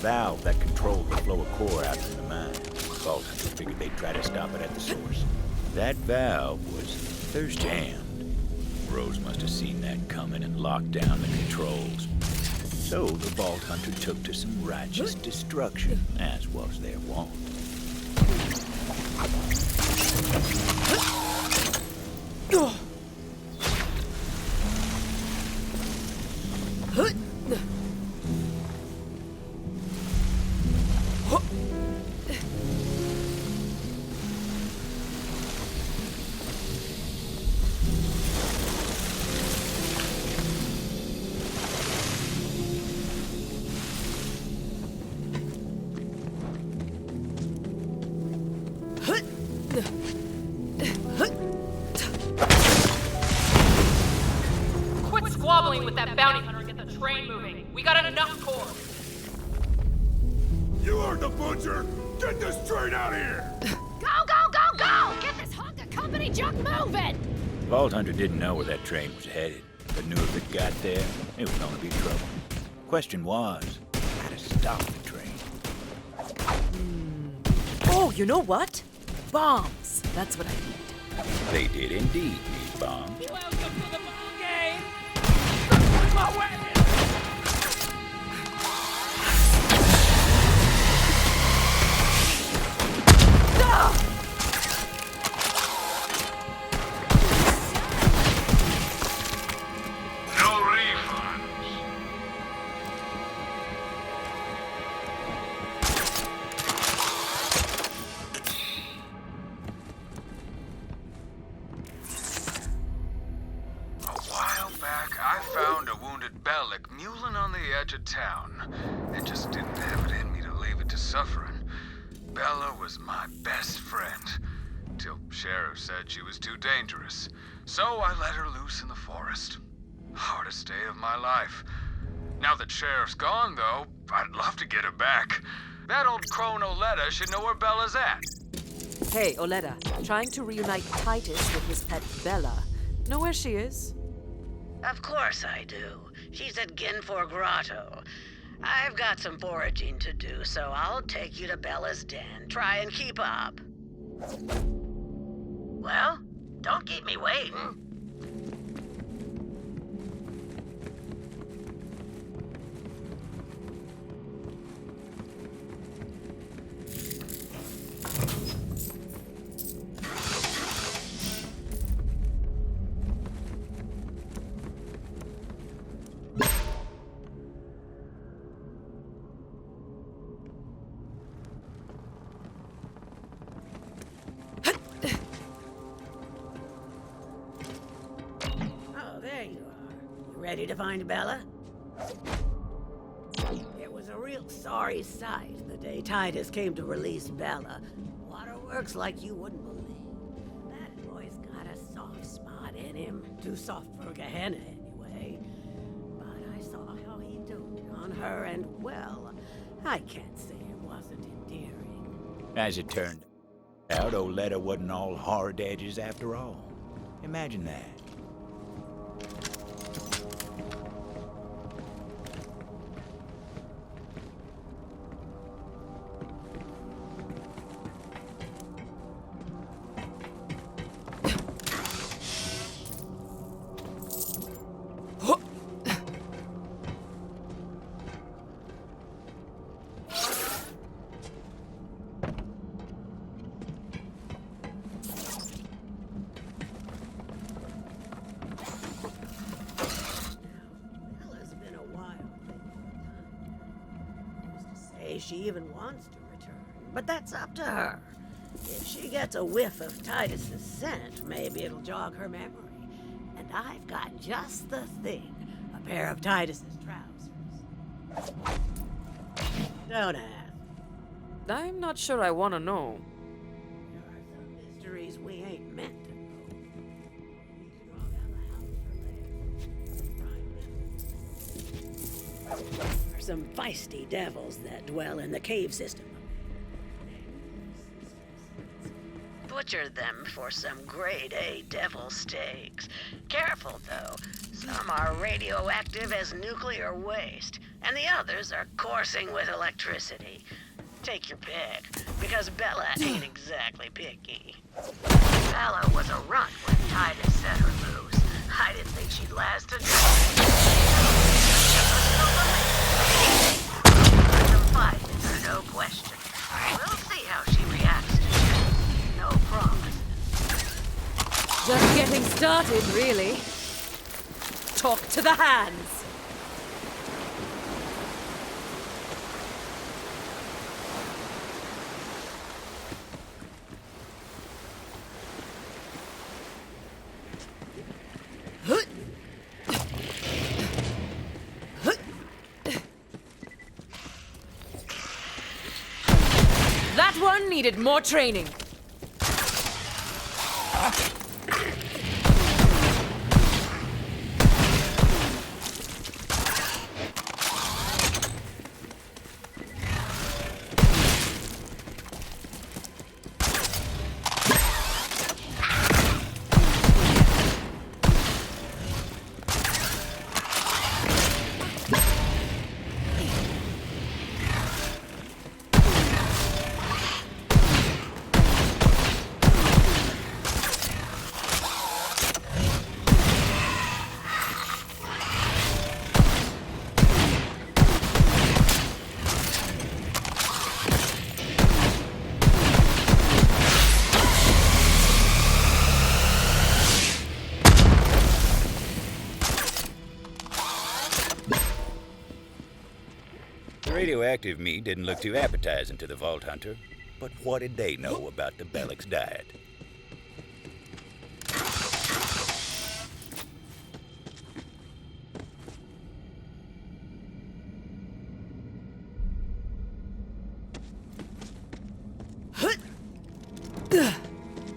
valve that controlled the flow of core out from the mine. Vault Hunter figured they'd try to stop it at the source. That valve was thirst jammed. Rose must have seen that coming and locked down the controls. So the Vault Hunter took to some righteous destruction, as was their wont. Quit squabbling with that bounty hunter and get the train moving. We got enough core. You heard the butcher! Get this train out of here! Go! Get this hunk of company junk moving! Vault Hunter didn't know where that train was headed, but knew if it got there, it was gonna be trouble. Question was, how to stop the train. Oh, you know what? Bombs. That's what I need. They did indeed need bombs. Welcome to the ball game. Where's my weapon? No refunds. A while back, I found a wounded Bellic mulling on the edge of town. It just didn't have it in me to leave it to suffering. Bella was my best friend, till Sheriff said she was too dangerous. So I let her loose in the forest. Hardest day of my life. Now that Sheriff's gone, though, I'd love to get her back. That old crone Oletta should know where Bella's at. Hey, Oletta, trying to reunite Titus with his pet Bella. Know where she is? Of course I do. She's at Ginfor Grotto. I've got some foraging to do, so I'll take you to Bella's den. Try and keep up. Well, don't keep me waiting. Oh, there you are. You ready to find Bella? It was a real sorry sight the day Titus came to release Bella. Waterworks like you wouldn't believe. That boy's got a soft spot in him. Too soft for Gehenna, anyway. But I saw how he doted on her, and, well, I can't say it wasn't endearing. As it turned out, Oletta wasn't all hard edges after all. Imagine that. Bella's been a wild thing. Who's to say she even wants to return? But that's up to her. If she gets a whiff of Titus's scent, maybe it'll jog her memory. And I've got just the thing. A pair of Titus's trousers. Don't ask. I'm not sure I want to know. There are some mysteries we ain't meant to know. There are some feisty devils that dwell in the cave system. Butcher them for some grade A devil steaks. Careful, though. Some are radioactive as nuclear waste, and the others are coursing with electricity. Take your pick, because Bella ain't exactly picky. Bella was a runt when Titus set her loose. I didn't think she'd last a day. Confide in her, no question. We'll see how she reacts to it. No promise. Just getting started, really. Talk to the hands. That one needed more training. Radioactive meat didn't look too appetizing to the Vault Hunter, but what did they know about the Bellic's diet?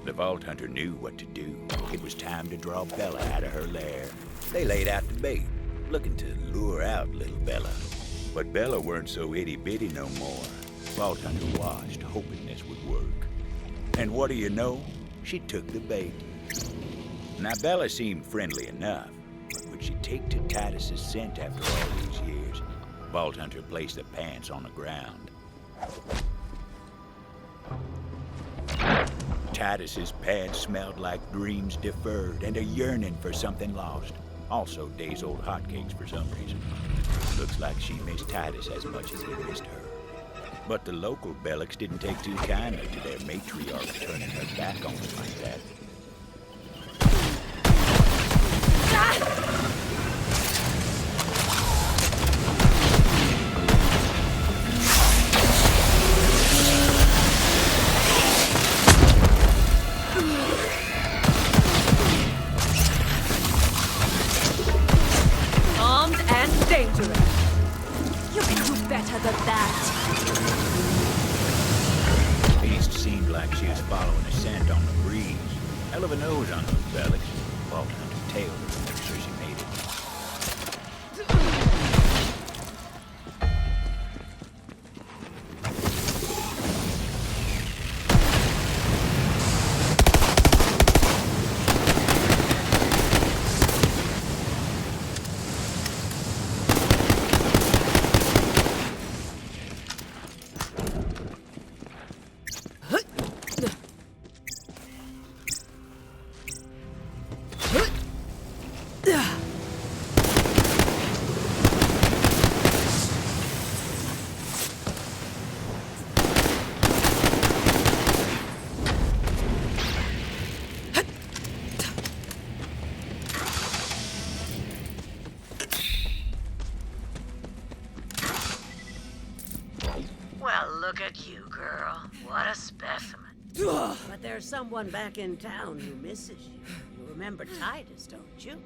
The Vault Hunter knew what to do. It was time to draw Bella out of her lair. They laid out the bait, looking to lure out little Bella. But Bella weren't so itty-bitty no more. Vault Hunter watched, hoping this would work. And what do you know? She took the bait. Now, Bella seemed friendly enough, but would she take to Titus's scent after all these years? Vault Hunter placed the pants on the ground. Titus's pants smelled like dreams deferred and a yearning for something lost. Also, days-old hotcakes for some reason. Looks like she missed Titus as much as he missed her. But the local Bellics didn't take too kindly to their matriarch turning her back on them like that. Armed and dangerous. You can do better than that. Beast seemed like she was following a scent on the breeze. Hell of a nose on those Bellics. Vault Hunter tailed her to make sure she made it. Well, look at you, girl. What a specimen. But there's someone back in town who misses you. You remember Titus, don't you?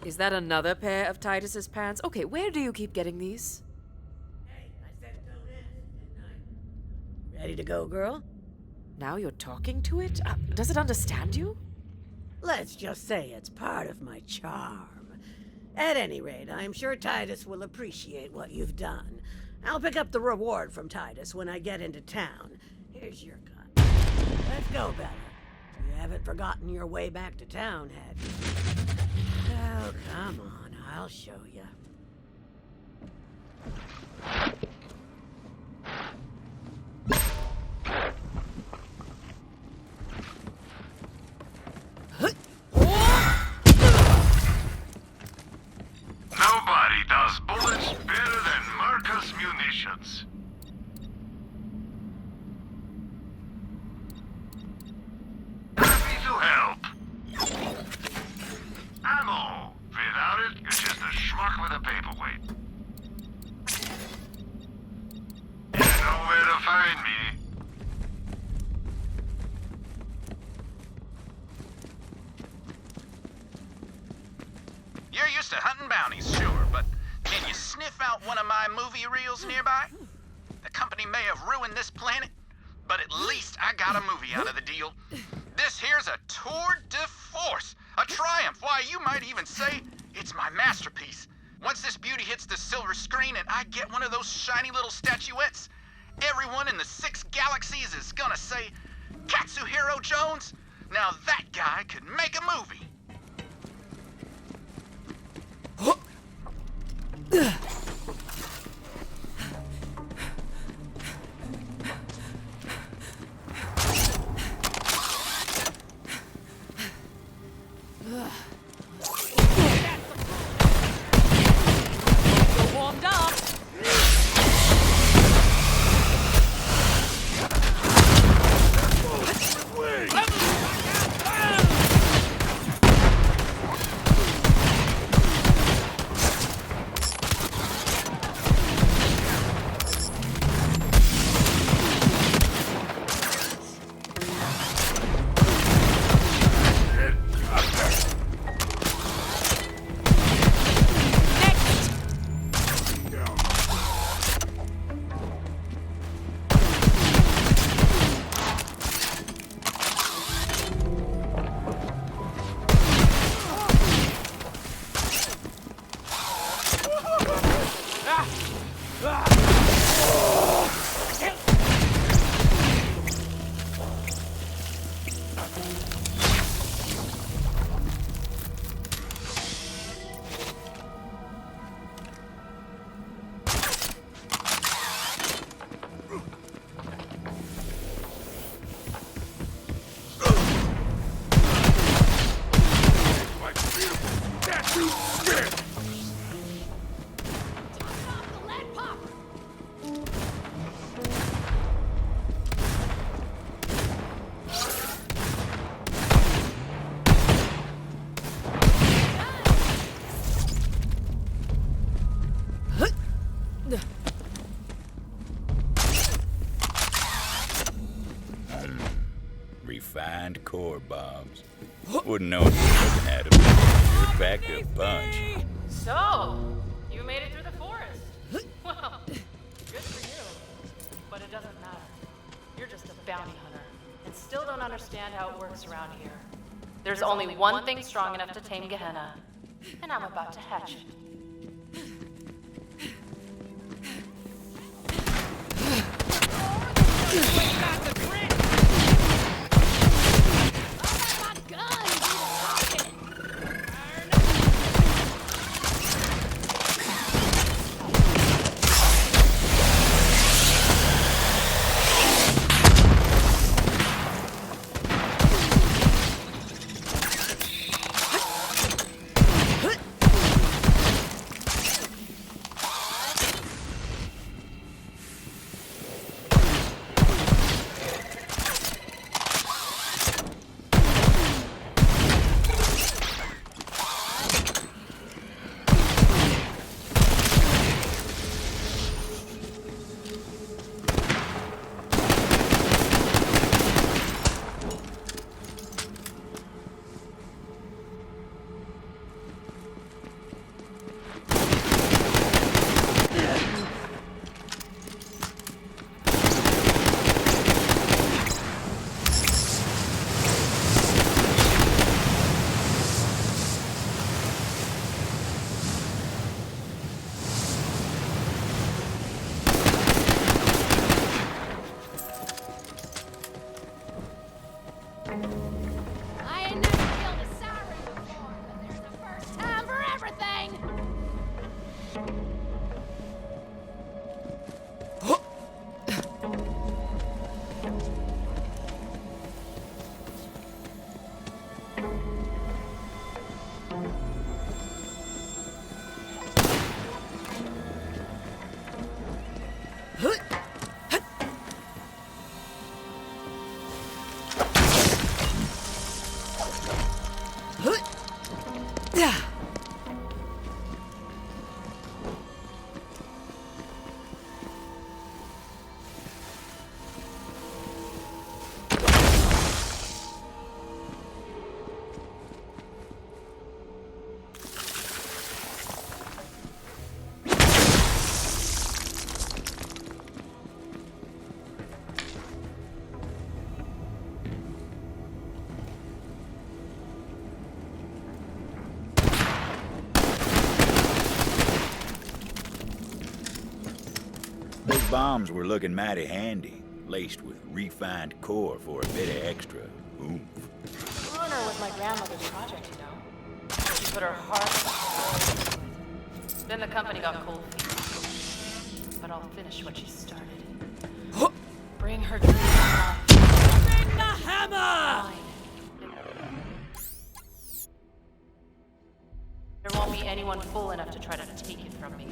Is that another pair of Titus's pants? Okay, where do you keep getting these? Hey, I said don't ask, didn't I? Ready to go, girl? Now you're talking to it? Does it understand you? Let's just say it's part of my charm. At any rate, I'm sure Titus will appreciate what you've done. I'll pick up the reward from Titus when I get into town. Here's your gun. Let's go, Bella. You haven't forgotten your way back to town, have you? Oh, come on, I'll show you. Nobody does bullets better than Marcus Munitions. Happy to help. Ammo. Without it, you're just a schmuck with a paperweight. You know where to find me. You're used to hunting bounties, sure, but can you sniff out one of my movie reels nearby? The company may have ruined this planet, but at least I got a movie out of the deal. This here's a tour de force, a triumph. Why, you might even say it's my masterpiece. Once this beauty hits the silver screen and I get one of those shiny little statuettes, everyone in the 6 galaxies is gonna say, Katsuhiro Jones, now that guy could make a movie. Warmed up. Refined core bombs. Wouldn't know if you're looking at them. You're packed a bunch. So, you made it through the forest. Well, good for you. But it doesn't matter. You're just a bounty hunter, and still don't understand how it works around here. There's only one thing strong enough to tame Gehenna, and I'm about to hatch it. Those bombs were looking mighty handy, laced with refined core for a bit of extra oomph. Honor was my grandmother's project, you know. She put her heart into it. Then the company got cold feet. But I'll finish what she started. Bring her dreams alive. Bring the hammer! There won't be anyone fool enough to try to take it from me.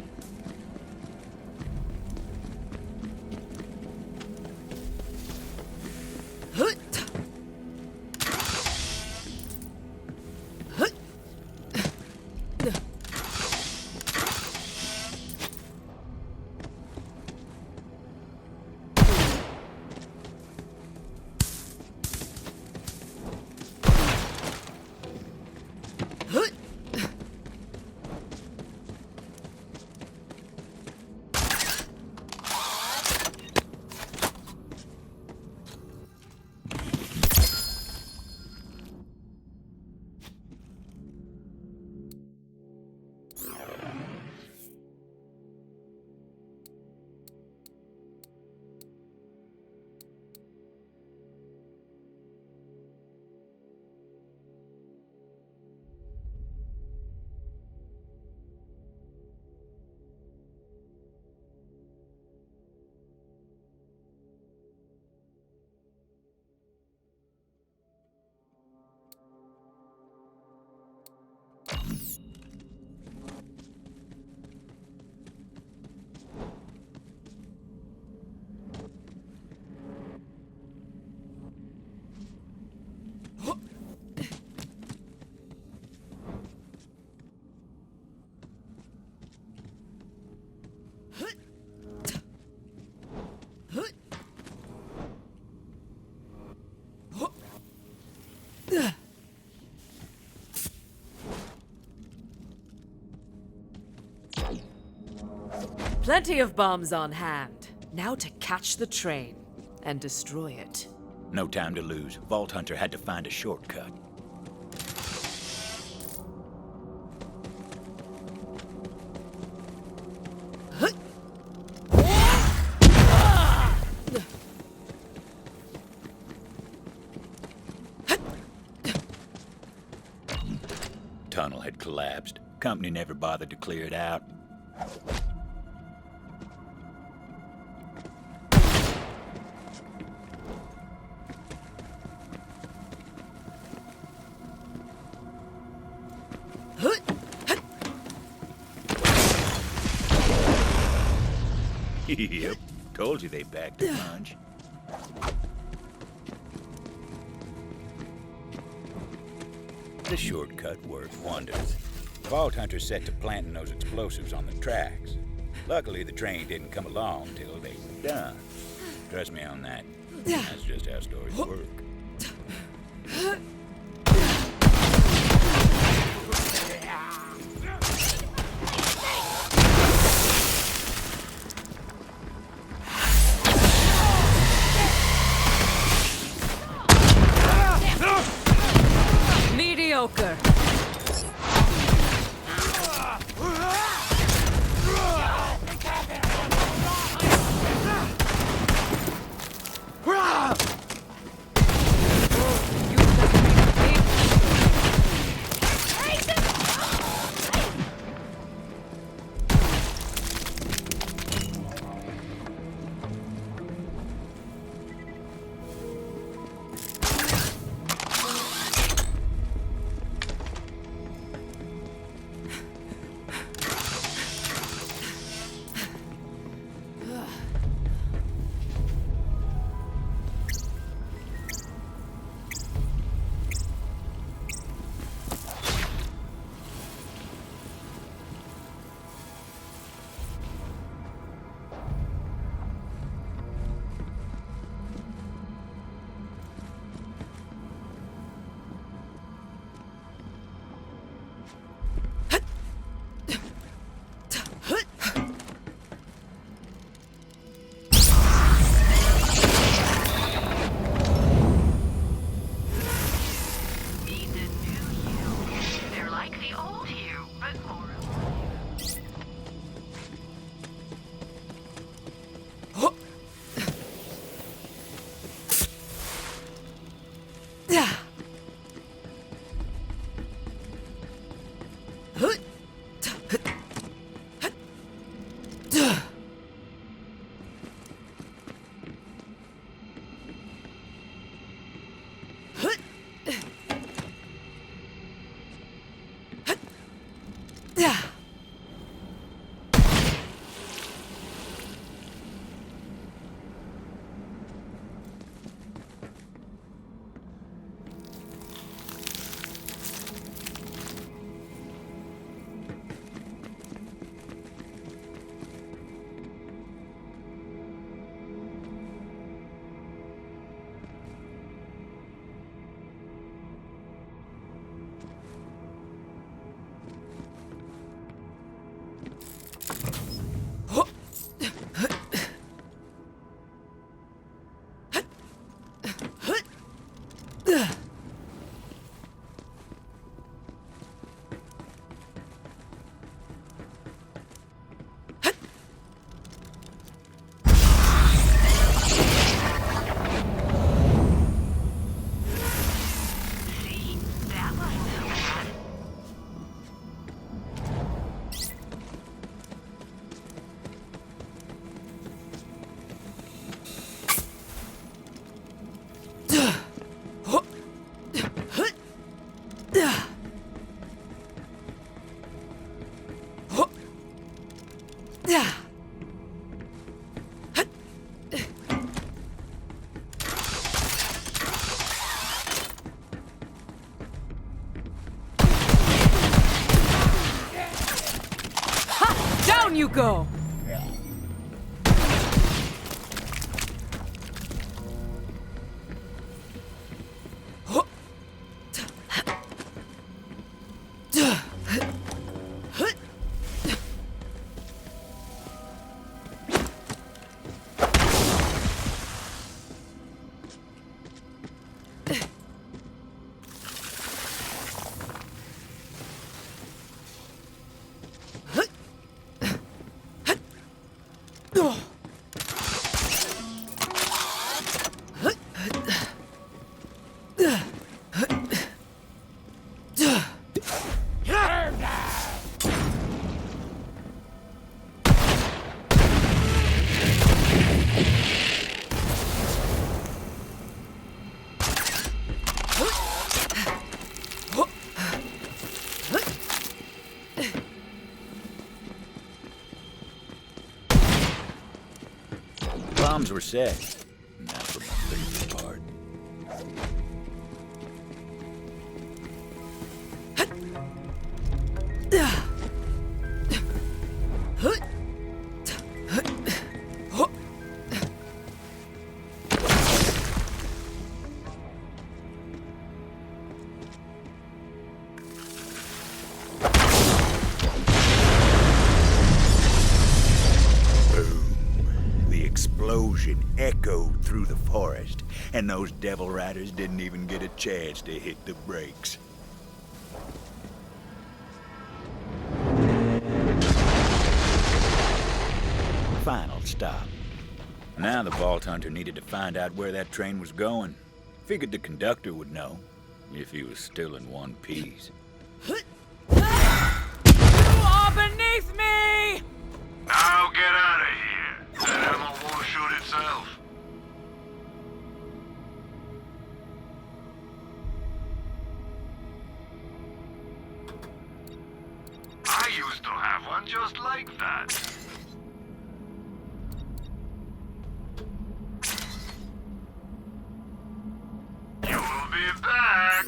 Plenty of bombs on hand. Now to catch the train and destroy it. No time to lose. Vault Hunter had to find a shortcut. Tunnel had collapsed. Company never bothered to clear it out. Yep, told you they packed a punch. The shortcut worked wonders. Vault Hunter set to planting those explosives on the tracks. Luckily, the train didn't come along till they were done. Trust me on that. That's just how stories work. Mediocre. Down you go! Bombs were set. Now for my favorite part. Explosion echoed through the forest, and those devil riders didn't even get a chance to hit the brakes. Final stop. Now the Vault Hunter needed to find out where that train was going. Figured the conductor would know, if he was still in one piece. You are beneath me! Now get out of here! That ammo won't shoot itself. I used to have one just like that. You'll be back.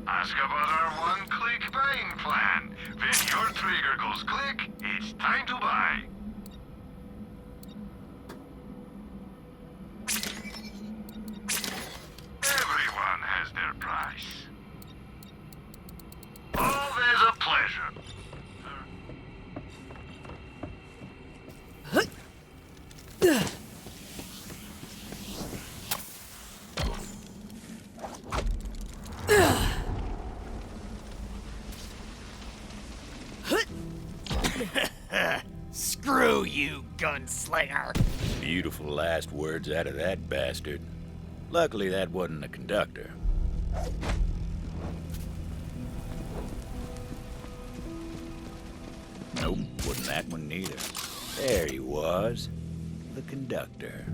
Ask about our one-click buying plan. When your trigger goes click, it's time to buy. gunslinger. Beautiful last words out of that bastard. Luckily, that wasn't the conductor. Nope, wasn't that one neither. There he was. The conductor.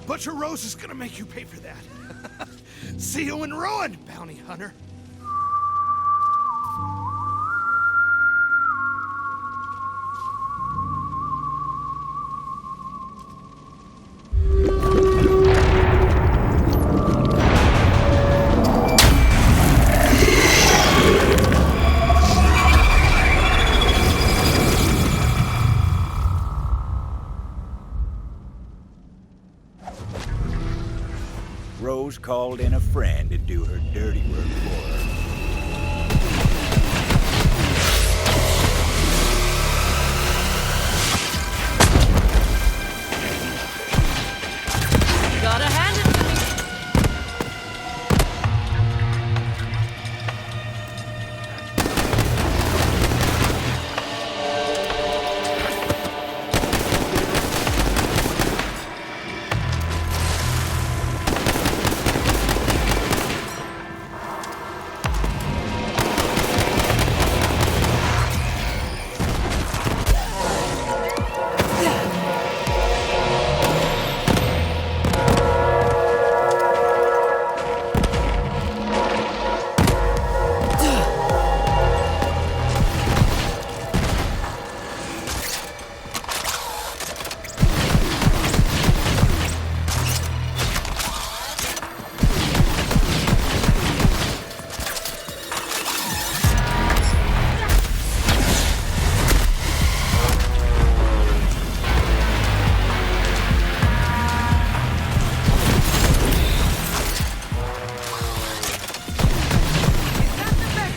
Butcher Rose is gonna make you pay for that. See you in ruin, bounty hunter. Rose called in a friend to do her dirty work for her. Gotta hand it to me.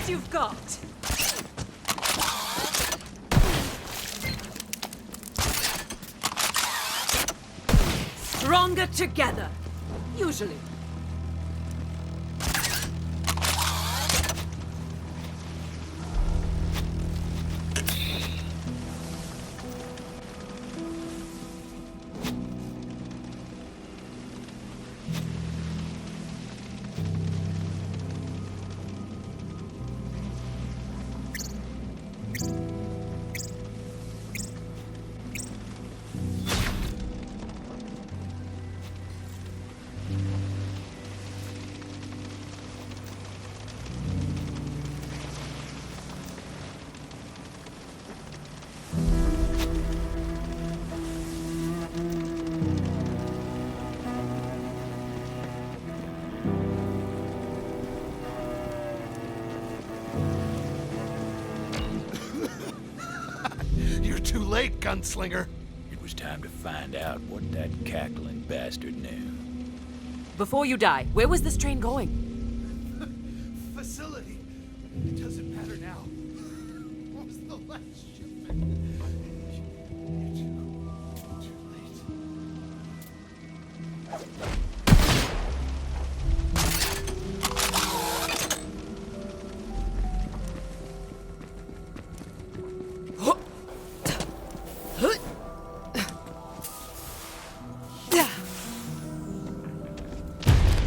You've got. Stronger together, usually. You're too late, gunslinger. It was time to find out what that cackling bastard knew. Before you die, where was this train going? Facility. It doesn't matter now. What was the last shipment? You're too late.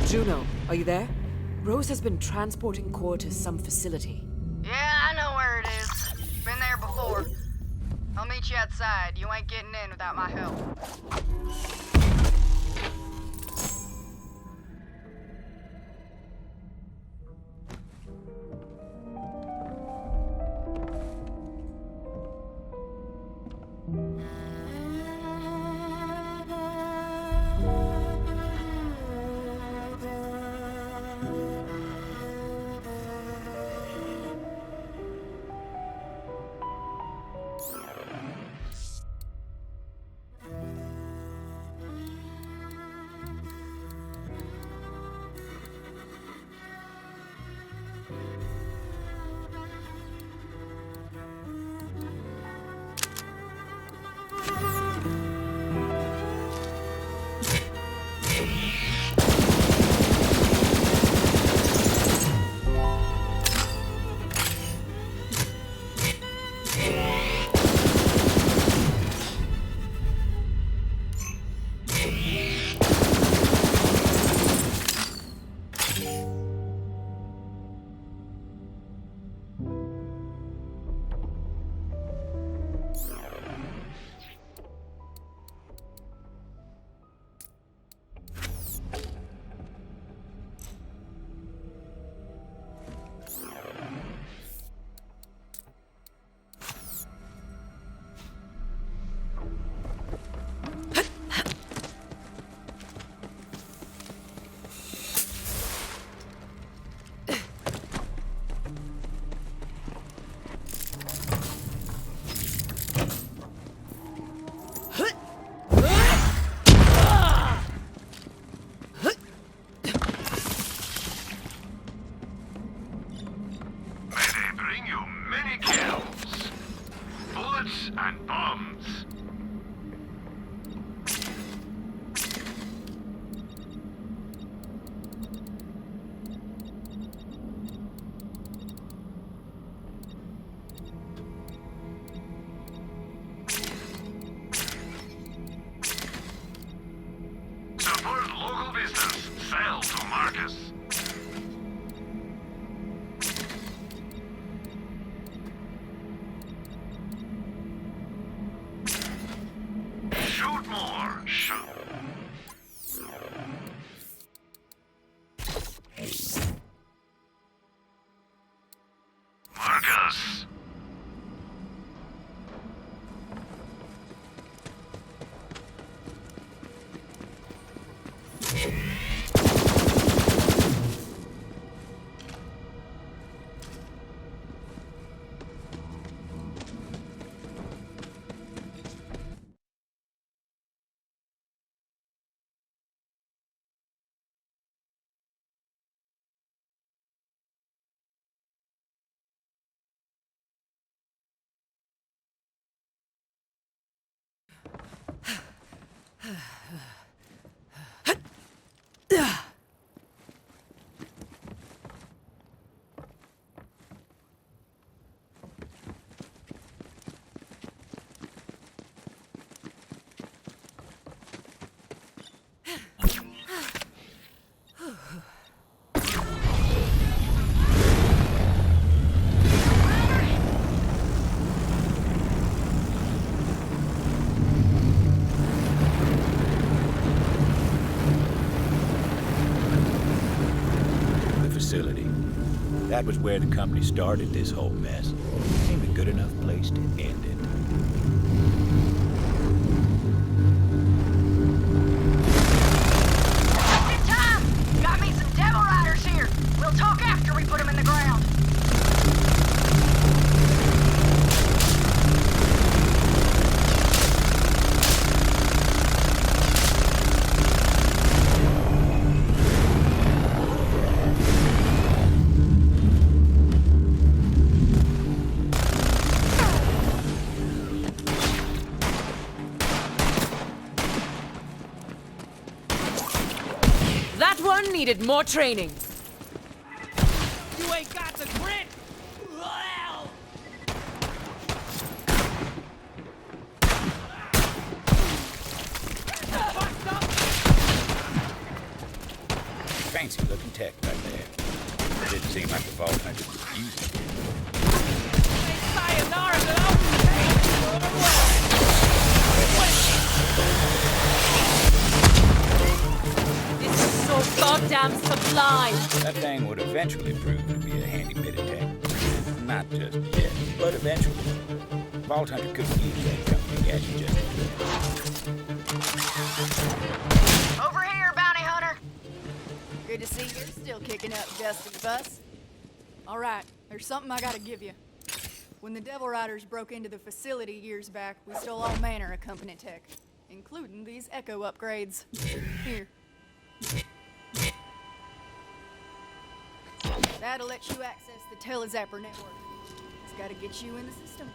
Juno, are you there? Rose has been transporting core to some facility. Yeah, I know where it is. Been there before. I'll meet you outside. You ain't getting in without my help. Grenades and bombs. Support local business. Sell to Marcus. Shoot more. Shoot. Marcus. The facility. That was where the company started this whole mess. Seemed a good enough place to end it. Just in time! Got me some devil riders here. We'll talk after we put them in the ground. That one needed more training. You ain't got the grit! Fancy looking tech right there. Didn't seem like the Vault Hunter was using it. Sayonara to open This is so goddamn sublime. That thing would eventually prove to be a handy bit of tech. Not just yet, but eventually. Vault Hunter couldn't use that company gadget just yet. Over here, bounty hunter. Good to see you're still kicking up dust and fuss. All right, there's something I gotta give you. When the Devil Riders broke into the facility years back, we stole all manner of company tech, including these Echo upgrades. Here. That'll let you access the Telezapper network. It's gotta get you in the system.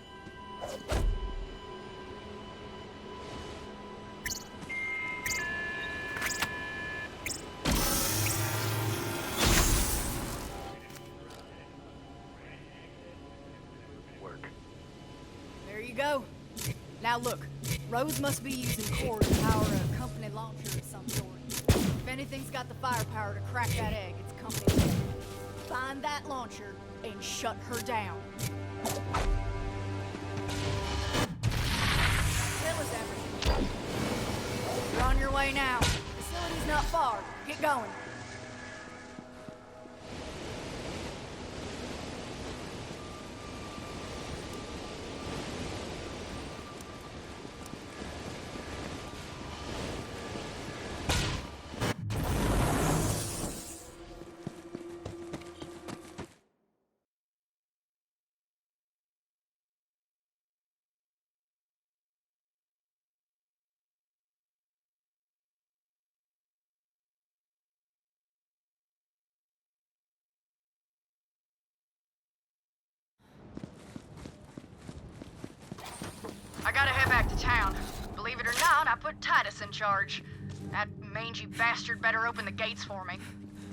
There you go. Now look, Rose must be using core to power a company launcher of some sort. If anything's got the firepower to crack that egg, it's company. Find that launcher and shut her down. Tell us everything. You're on your way now. Facility's not far. Get going. I gotta head back to town. Believe it or not, I put Titus in charge. That mangy bastard better open the gates for me.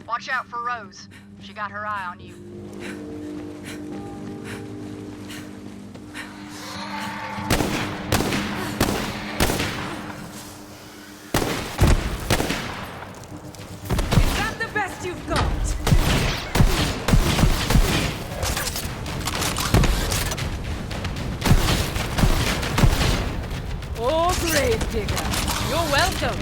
Watch out for Rose. She got her eye on you. Is that the best you've got? Oh, grave digger. You're welcome.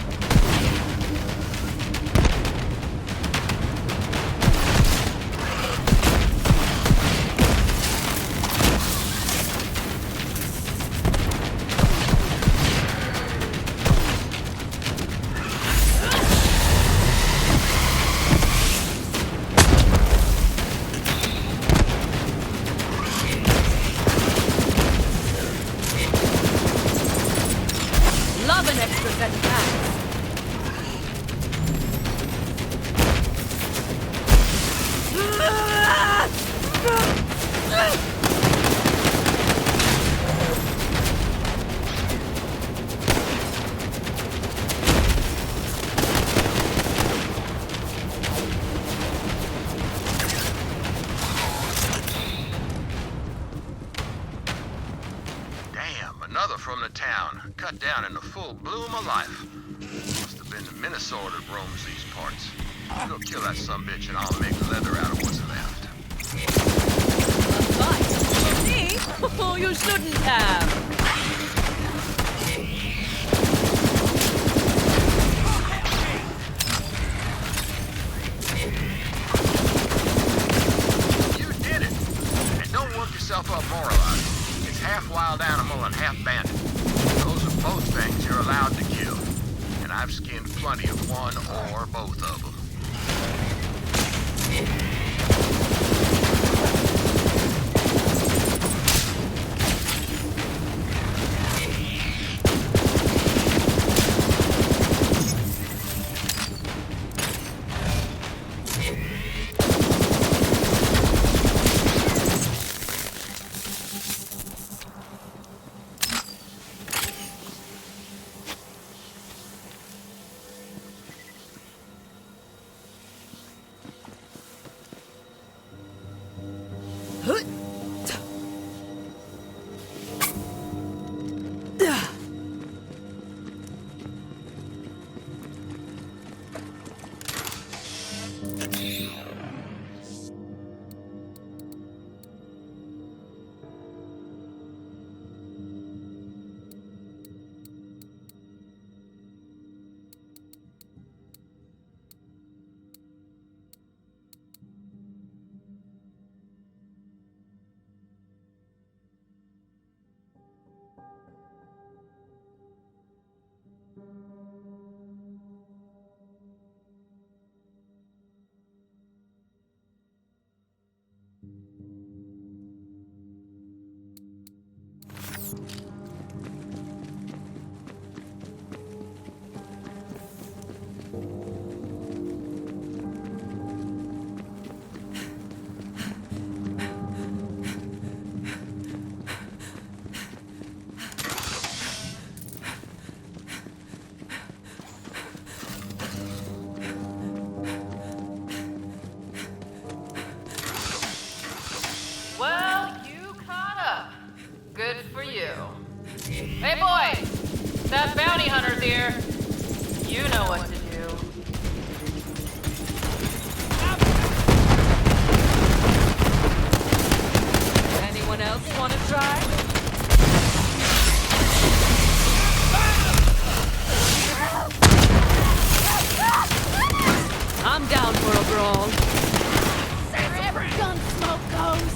Love an extra set of hands. Damn, another from the town. Cut down in the full bloom of life. Must have been the Minnesota that roams these parts. Go kill that sumbitch and I'll make leather out of what's left. Advice? Me? Oh, you shouldn't have. You did it! And don't work yourself up moralizing. It's half wild animal and half bandit. Those are both things you're allowed to kill. And I've skinned plenty of one or both of them. Well, you caught up. Good for you. Hey, boys! That bounty hunter's here. You know what to do. Anyone else want to try? I'm down for a brawl. Wherever gun smoke goes.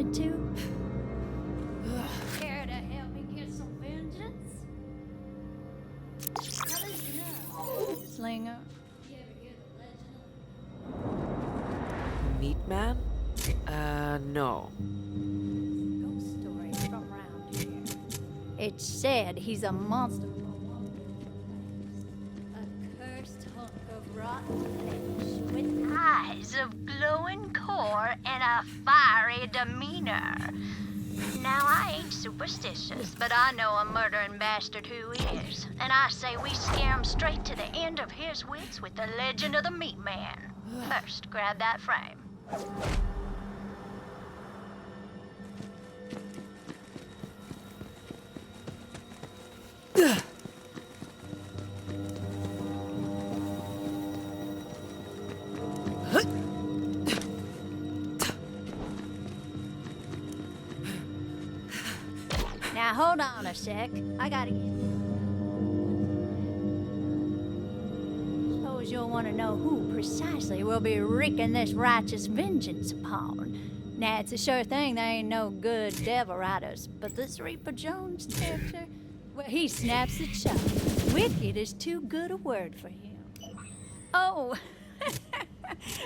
need to? Care to help me get some vengeance? Now listen up, Slinger. You ever hear the legend of Meat Man? No. ghost stories from around here? It's said he's a monster. A cursed hunk of rotten flesh with eyes of glowing core and a fiery demeanor. Now, I ain't superstitious, but I know a murdering bastard who is. And I say we scare him straight to the end of his wits with the legend of the Meat Man. First, grab that frame. Now hold on a sec. I gotta get. Suppose you'll want to know who precisely we'll be wreaking this righteous vengeance upon. Now it's a sure thing there ain't no good devil riders, but this Reaper Jones character, well, he snaps at shot. Wicked is too good a word for him. Oh,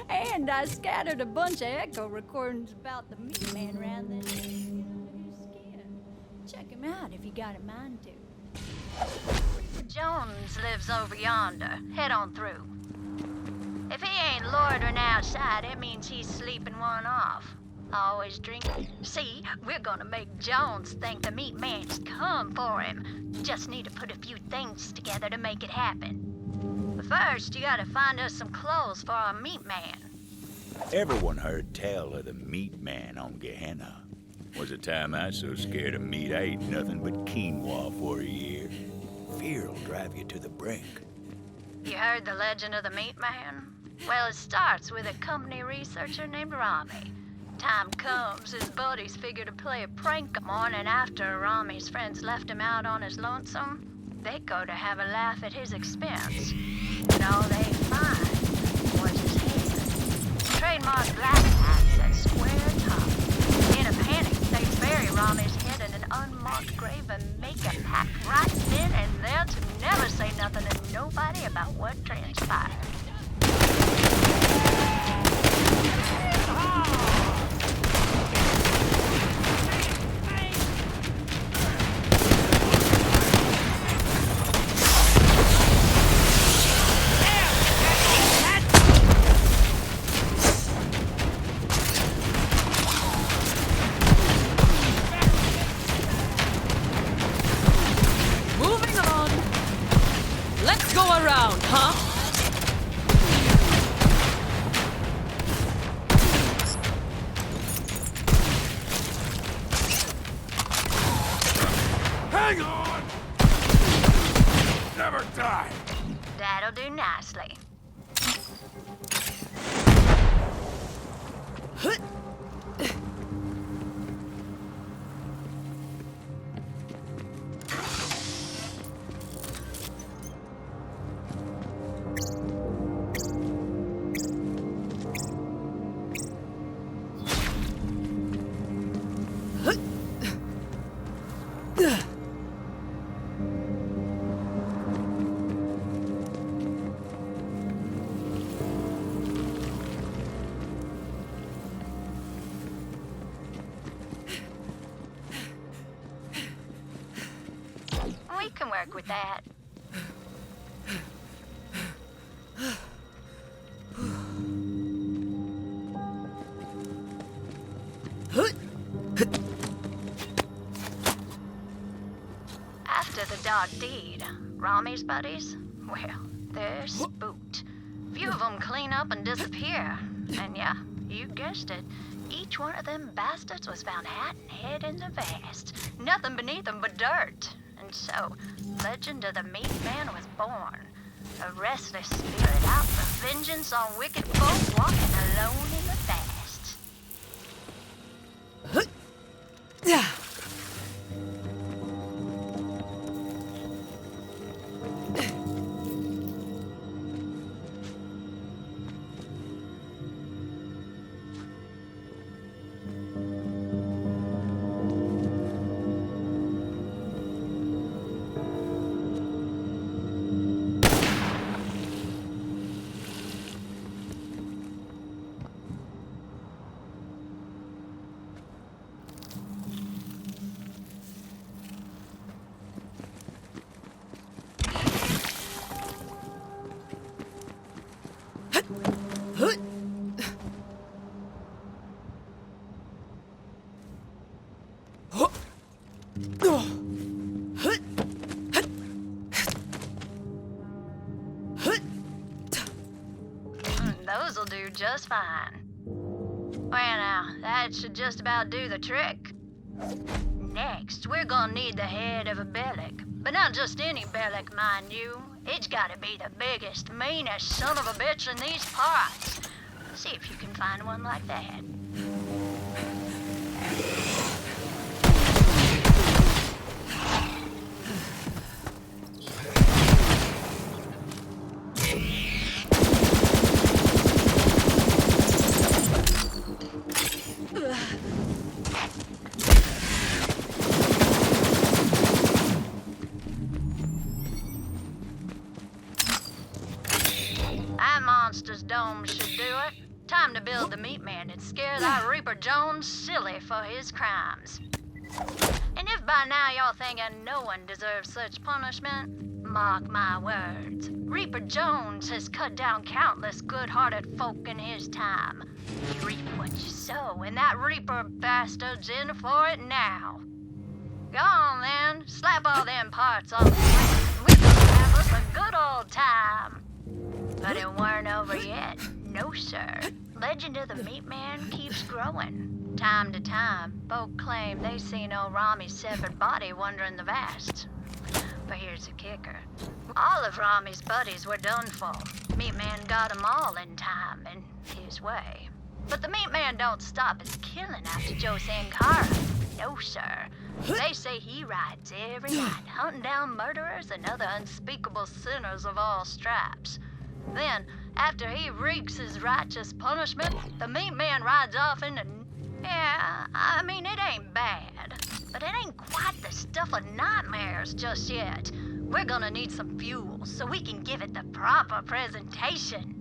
and I scattered a bunch of echo recordings about the Meat Man around this under his skin. Check him out if you got a mind to. Reaper Jones lives over yonder. Head on through. If he ain't loitering outside, it means he's sleeping one off. Always drinking. See, we're gonna make Jones think the Meat Man's come for him. Just need to put a few things together to make it happen. But first, you gotta find us some clothes for our Meat Man. Everyone heard tell of the Meat Man on Gehenna. Was a time I was so scared of meat I ate nothing but quinoa for a year. Fear'll drive you to the brink. You heard the legend of the Meat Man? Well, it starts with a company researcher named Rami. Time comes, his buddies figure to play a prank on, and after Rami's friends left him out on his lonesome, they go to have a laugh at his expense. And all they find was his head. Trademark black hats at square top. In a panic, they bury Rami's head in an unmarked grave and make a pact right then and there to never say nothing to nobody about what transpired. Moving on. Let's go around, huh? Hang on! Never die! That'll do nicely. We can work with that. After the dark deed, Rami's buddies, well, they're spooked. Few of them clean up and disappear. And yeah, you guessed it. Each one of them bastards was found hat and head in the vast. Nothing beneath them but dirt. And so, legend of the Meat Man was born. A restless spirit out for vengeance on wicked folk walking alone in the vast. Those'll do just fine. Well, now, that should just about do the trick. Next, we're gonna need the head of a Bellic. But not just any Bellic, mind you. It's gotta be the biggest, meanest son of a bitch in these parts. See if you can find one like that. That monster's dome should do it. Time to build the meat man and scare that Reaper Jones silly for his crimes. And if by now y'all thinking no one deserves such punishment, mark my words. Reaper Jones has cut down countless good-hearted folk in his time. You reap what you sow, and that Reaper bastard's in for it now. Go on then, slap all them parts on the plate. We can have us a good old time. But it weren't over yet. No, sir. Legend of the Meat Man keeps growing. Time to time, folk claim they seen old Rami's severed body wandering the vast. But here's the kicker. All of Rami's buddies were done for. Meat Man got them all in time, in his way. But the Meat Man don't stop his killing after Joe Sankara. No, sir. They say he rides every night, hunting down murderers and other unspeakable sinners of all stripes. Then, after he wreaks his righteous punishment, the Meat Man rides off into... Yeah, I mean, it ain't bad. But it ain't quite the stuff of nightmares just yet. We're gonna need some fuel so we can give it the proper presentation.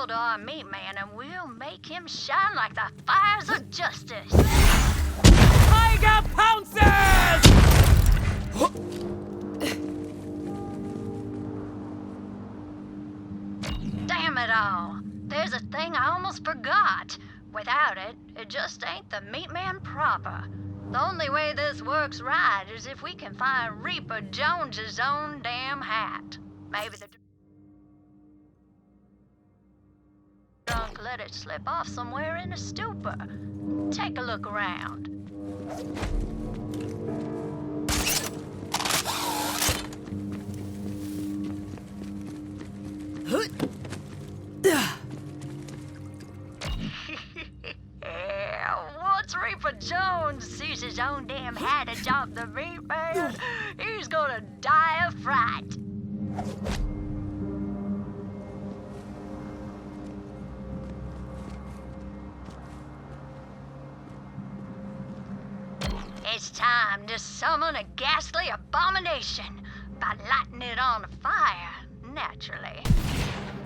To our Meat Man and we'll make him shine like the fires of justice. Tiger pounces! Damn it all. There's a thing I almost forgot. Without it, it just ain't the Meat Man proper. The only way this works right is if we can find Reaper Jones's own damn hat. Maybe the... drunk let it slip off somewhere in a stupor. Take a look around. Once Reaper Jones sees his own damn hat atop the meat man, he's gonna die of fright. It's time to summon a ghastly abomination by lighting it on fire, naturally.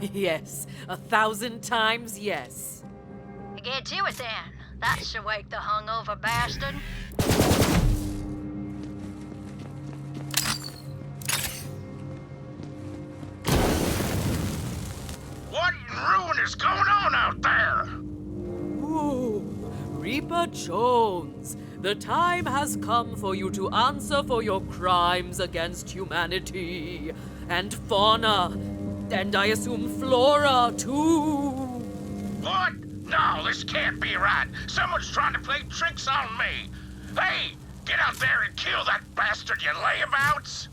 Yes, 1,000 times yes. Get to it then. That should wake the hungover bastard. What in ruin is going on out there? Ooh, Reaper Jones, the time has come for you to answer for your crimes against humanity and fauna, and I assume flora too. What? No, this can't be right. Someone's trying to play tricks on me. Hey, get out there and kill that bastard, you layabouts!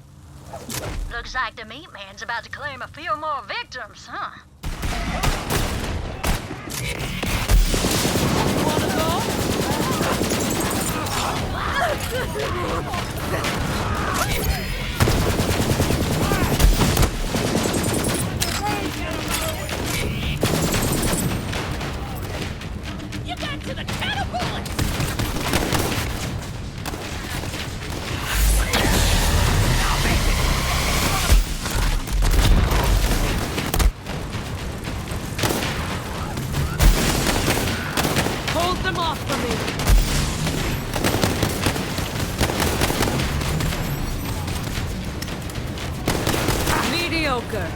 Looks like the meat man's about to claim a few more victims, huh? You got to the cannon bullets! Hold them off for me. Mediocre.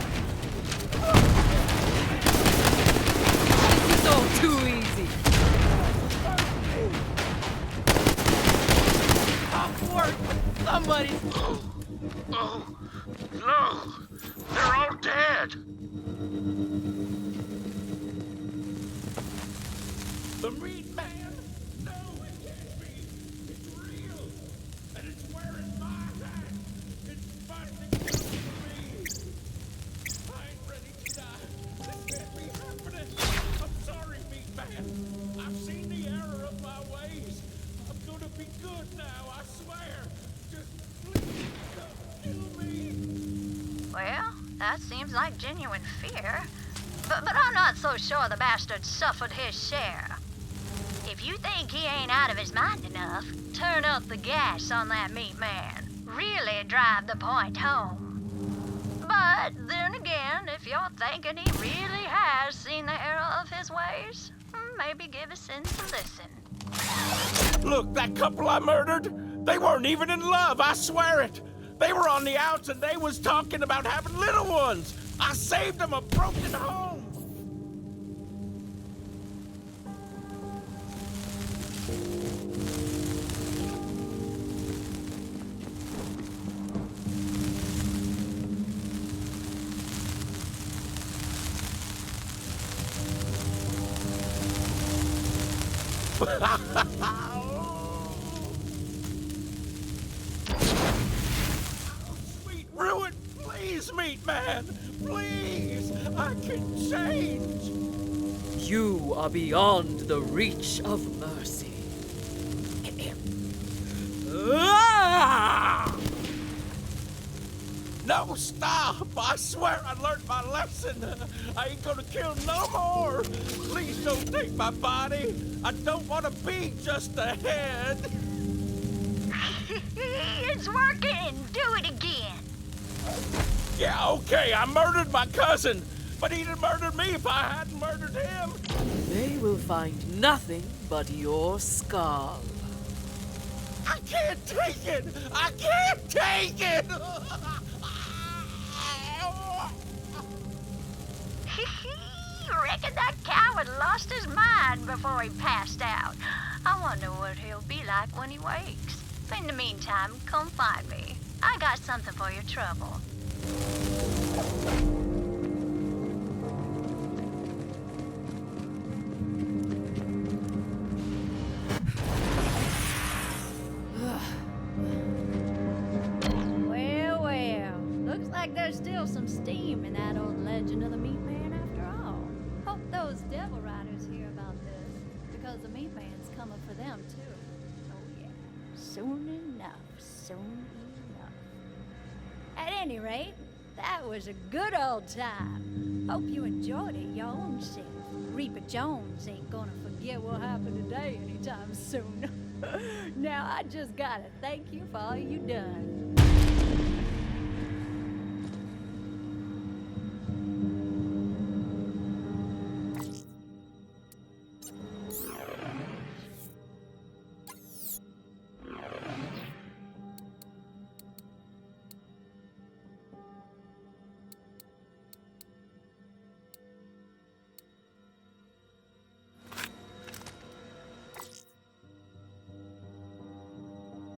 This is all too easy. Somebody! Oh, no! They're all dead! The meat man? No, it can't be. It's real. And it's wearing my hat. It's fighting for me. I ain't ready to die. This can't be happening. I'm sorry, meat man. I've seen the error of my ways. I'm gonna be good now, I swear. Just please don't kill me. Well, that seems like genuine fear. But I'm not so sure the bastard suffered his share. If you think he ain't out of his mind enough, turn up the gas on that meat man. Really drive the point home. But then again, if you're thinking he really has seen the error of his ways, maybe give us in to listen. Look, that couple I murdered, they weren't even in love, I swear it. They were on the outs and they was talking about having little ones. I saved them a broken home. Sweet ruin, please, meat man, please, I can change. You are beyond the reach of mercy. No, stop! I swear I learned my lesson. I ain't gonna kill no more. Please don't take my body. I don't want to be just a head. It's working! Do it again! Yeah, okay, I murdered my cousin, but he'd have murdered me if I hadn't murdered him. They will find nothing but your skull. I can't take it! I can't take it! Reckon that coward lost his mind before he passed out. I wonder what he'll be like when he wakes. In the meantime, come find me. I got something for your trouble. still some steam in that old legend of the Meat Man after all. Hope those devil riders hear about this, because the Meat Man's coming for them too. Oh yeah, soon enough, soon enough. At any rate, that was a good old time. Hope you enjoyed it your own self. Reaper Jones ain't gonna forget what happened today anytime soon. Now I just gotta thank you for all you done.